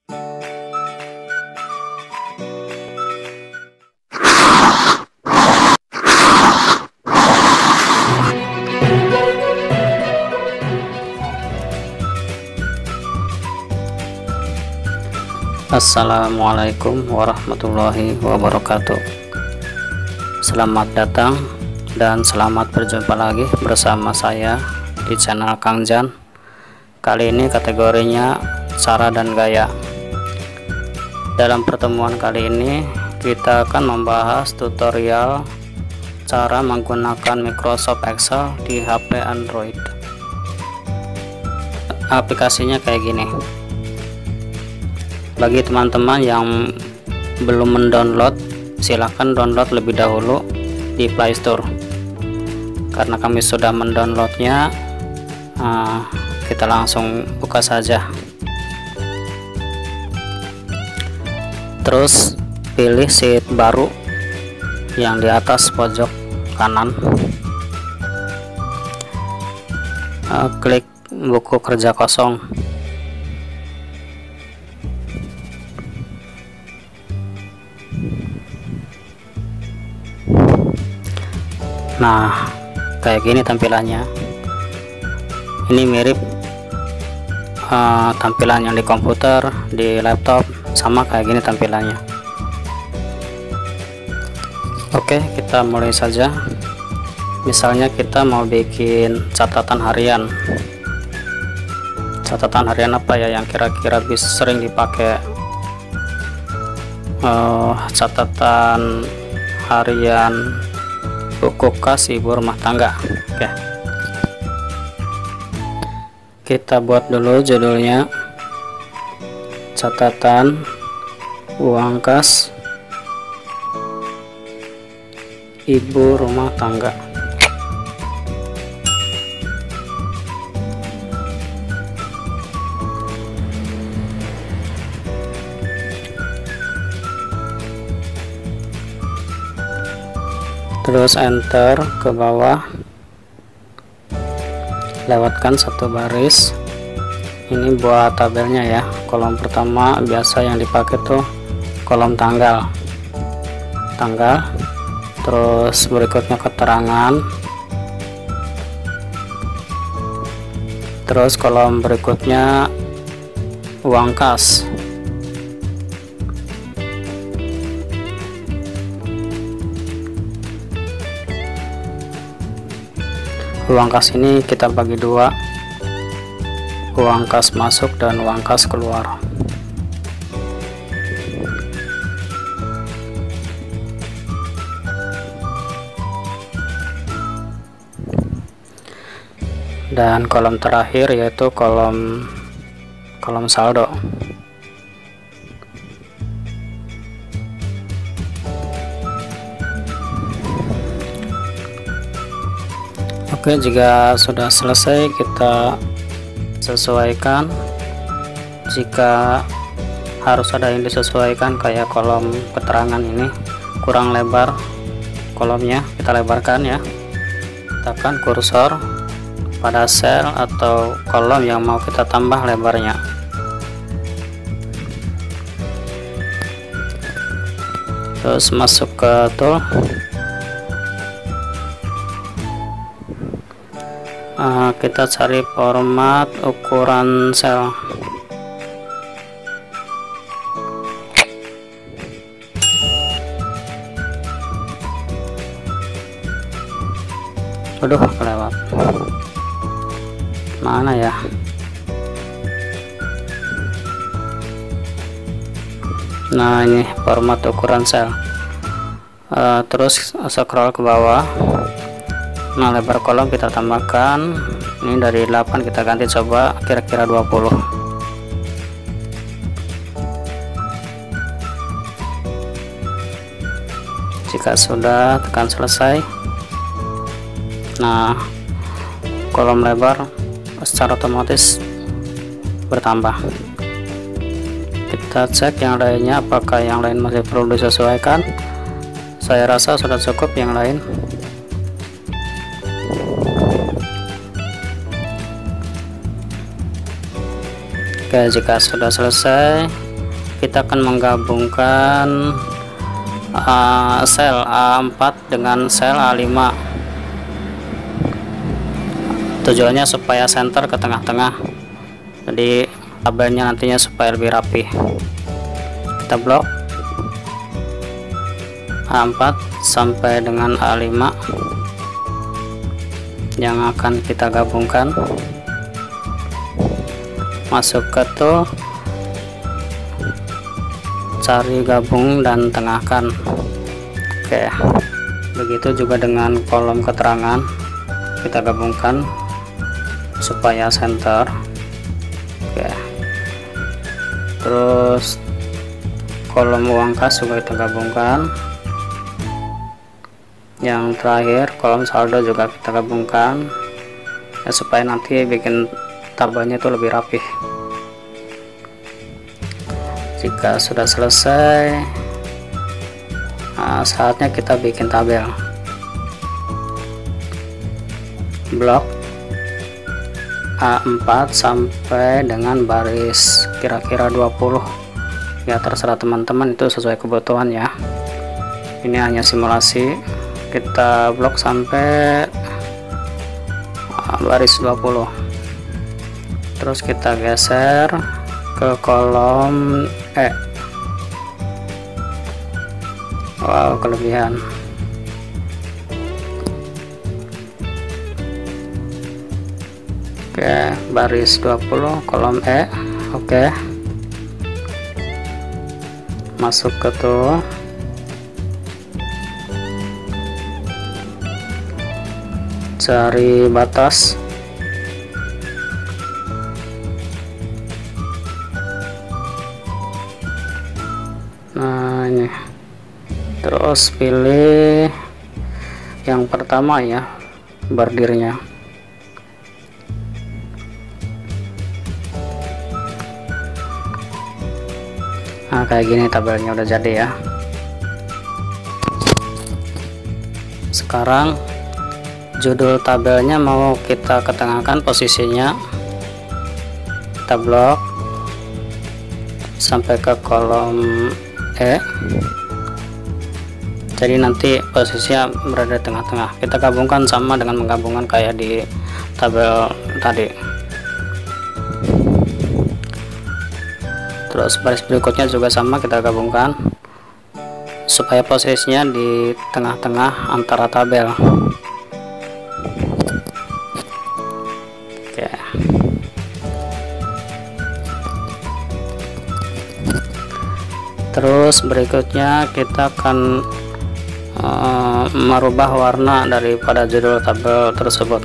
Assalamualaikum warahmatullahi wabarakatuh. Selamat datang dan selamat berjumpa lagi bersama saya di channel Kang Jan. Kali ini kategorinya cara dan gaya. Dalam pertemuan kali ini kita akan membahas tutorial cara menggunakan Microsoft Excel di HP Android. Aplikasinya kayak gini. Bagi teman-teman yang belum mendownload, silahkan download lebih dahulu di Play Store. Karena kami sudah mendownloadnya, kita langsung buka saja. Terus pilih sheet baru yang di atas pojok kanan, klik buku kerja kosong. Nah, kayak gini tampilannya. Ini mirip tampilan yang di komputer, di laptop, sama kayak gini tampilannya. Oke, kita mulai saja. Misalnya kita mau bikin catatan harian. Catatan harian apa ya yang kira-kira bisa sering dipakai? Catatan harian buku kas ibu rumah tangga. Oke, kita buat dulu judulnya catatan uang kas ibu rumah tangga. Terus enter ke bawah, lewatkan satu baris. Ini buat tabelnya ya. Kolom pertama biasa yang dipakai tuh kolom tanggal, terus berikutnya keterangan, terus kolom berikutnya uang kas. Uang kas ini kita bagi dua, uang kas masuk dan uang kas keluar. Dan kolom terakhir yaitu kolom saldo. Oke, jika sudah selesai kita sesuaikan. Jika harus ada yang disesuaikan, kayak kolom keterangan ini kurang lebar kolomnya, kita lebarkan ya. Tekan kursor pada sel atau kolom yang mau kita tambah lebarnya. Terus masuk ke tool, kita cari format ukuran sel. Aduh, kelewat. Mana ya? Nah, ini format ukuran sel. Terus scroll ke bawah. Nah, lebar kolom kita tambahkan, ini dari 8 kita ganti coba kira-kira 20. Jika sudah, tekan selesai. Nah, kolom lebar secara otomatis bertambah. Kita cek yang lainnya, apakah yang lain masih perlu disesuaikan. Saya rasa sudah cukup yang lain. Oke, jika sudah selesai, kita akan menggabungkan sel A4 dengan sel A5. Tujuannya supaya center ke tengah-tengah, jadi tabelnya nantinya supaya lebih rapi. Kita blok A4 sampai dengan A5 yang akan kita gabungkan. Masuk ke tool, cari gabung dan tengahkan. Oke, begitu juga dengan kolom keterangan, kita gabungkan supaya center. Oke, terus kolom uang kas juga kita gabungkan. Yang terakhir kolom saldo juga kita gabungkan ya, supaya nanti bikin tabelnya itu lebih rapih. Jika sudah selesai, saatnya kita bikin tabel. Blok A4 sampai dengan baris kira-kira 20 ya, terserah teman-teman, itu sesuai kebutuhan ya. Ini hanya simulasi. Kita blok sampai baris 20, terus kita geser ke kolom E. Wow, kelebihan. Oke, baris 20 kolom E. Oke, masuk ke tool, cari batas. Nah, ini terus pilih yang pertama ya, bordirnya. Nah, kayak gini tabelnya udah jadi ya. Sekarang judul tabelnya mau kita ketengahkan posisinya. Kita blok sampai ke kolom E, jadi nanti posisinya berada di tengah-tengah. Kita gabungkan sama dengan menggabungkan kayak di tabel tadi. Terus baris berikutnya juga sama, kita gabungkan supaya posisinya di tengah-tengah antara tabel. Oke, terus berikutnya kita akan merubah warna daripada judul tabel tersebut.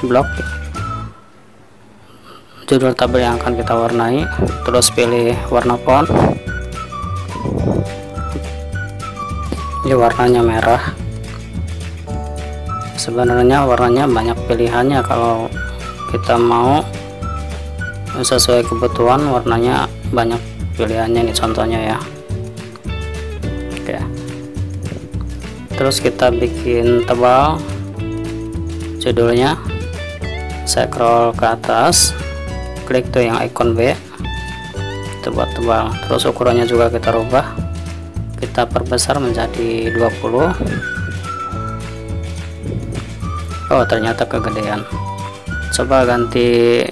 Blok judul tabel yang akan kita warnai, terus pilih warna font. Ini warnanya merah. Sebenarnya warnanya banyak pilihannya, kalau kita mau sesuai kebutuhan warnanya banyak pilihannya. Ini contohnya ya. Oke, terus kita bikin tebal judulnya, scroll ke atas, klik tuh yang icon B, kita buat tebal. Terus ukurannya juga kita rubah, kita perbesar menjadi 20. Oh, ternyata kegedean, coba ganti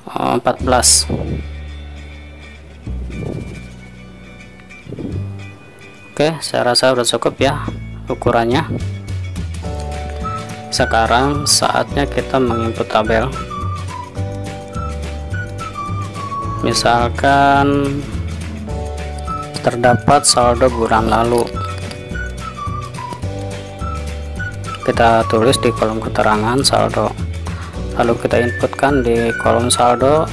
14. Oke, saya rasa udah cukup ya ukurannya. Sekarang saatnya kita menginput tabel. Misalkan terdapat saldo bulan lalu, kita tulis di kolom keterangan saldo, lalu kita inputkan di kolom saldo,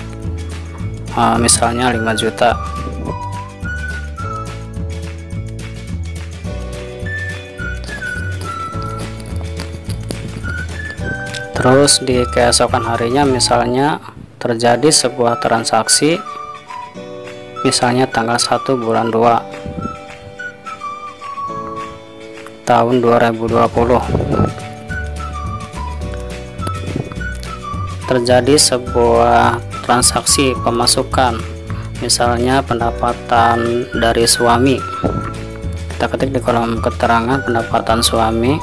misalnya 5 juta. Terus di keesokan harinya misalnya terjadi sebuah transaksi, misalnya tanggal 1 bulan 2 tahun 2020. terjadi sebuah transaksi pemasukan, misalnya pendapatan dari suami. Kita ketik di kolom keterangan pendapatan suami.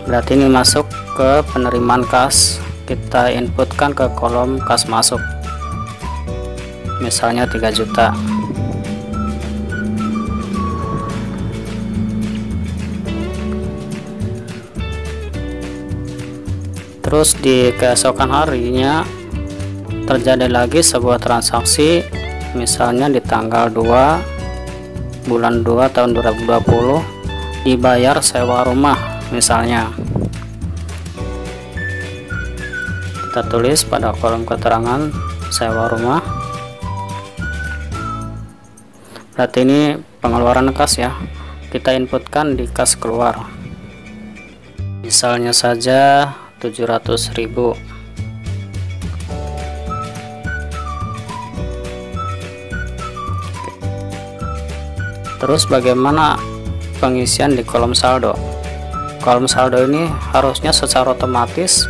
Berarti ini masuk ke penerimaan kas. Kita inputkan ke kolom kas masuk, misalnya 3 juta. Terus di keesokan harinya terjadi lagi sebuah transaksi, misalnya di tanggal 2 bulan 2 tahun 2020 dibayar sewa rumah misalnya. Kita tulis pada kolom keterangan sewa rumah. Berarti ini pengeluaran kas ya, kita inputkan di kas keluar, misalnya saja 700.000. Terus bagaimana pengisian di kolom saldo? Kolom saldo ini harusnya secara otomatis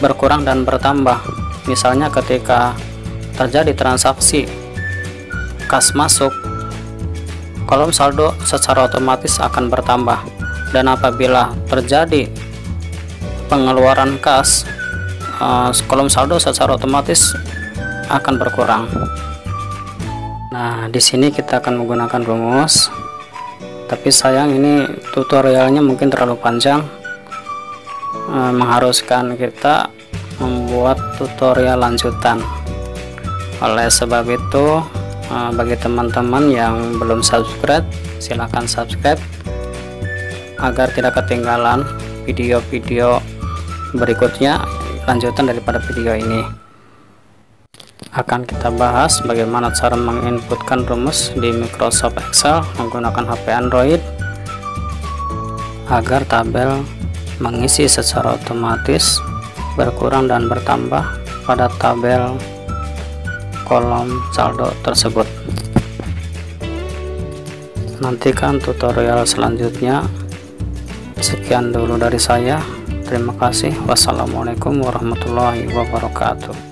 berkurang dan bertambah. Misalnya ketika terjadi transaksi kas masuk, kolom saldo secara otomatis akan bertambah, dan apabila terjadi pengeluaran kas, kolom saldo secara otomatis akan berkurang. Nah, di sini kita akan menggunakan rumus, tapi sayang ini tutorialnya mungkin terlalu panjang, mengharuskan kita membuat tutorial lanjutan. Oleh sebab itu, bagi teman-teman yang belum subscribe, silahkan subscribe agar tidak ketinggalan video-video berikutnya lanjutan daripada video ini. Akan kita bahas bagaimana cara menginputkan rumus di Microsoft Excel menggunakan HP Android agar tabel mengisi secara otomatis berkurang dan bertambah pada tabel kolom saldo tersebut. Nantikan tutorial selanjutnya. Sekian dulu dari saya. Terima kasih. Wassalamualaikum warahmatullahi wabarakatuh.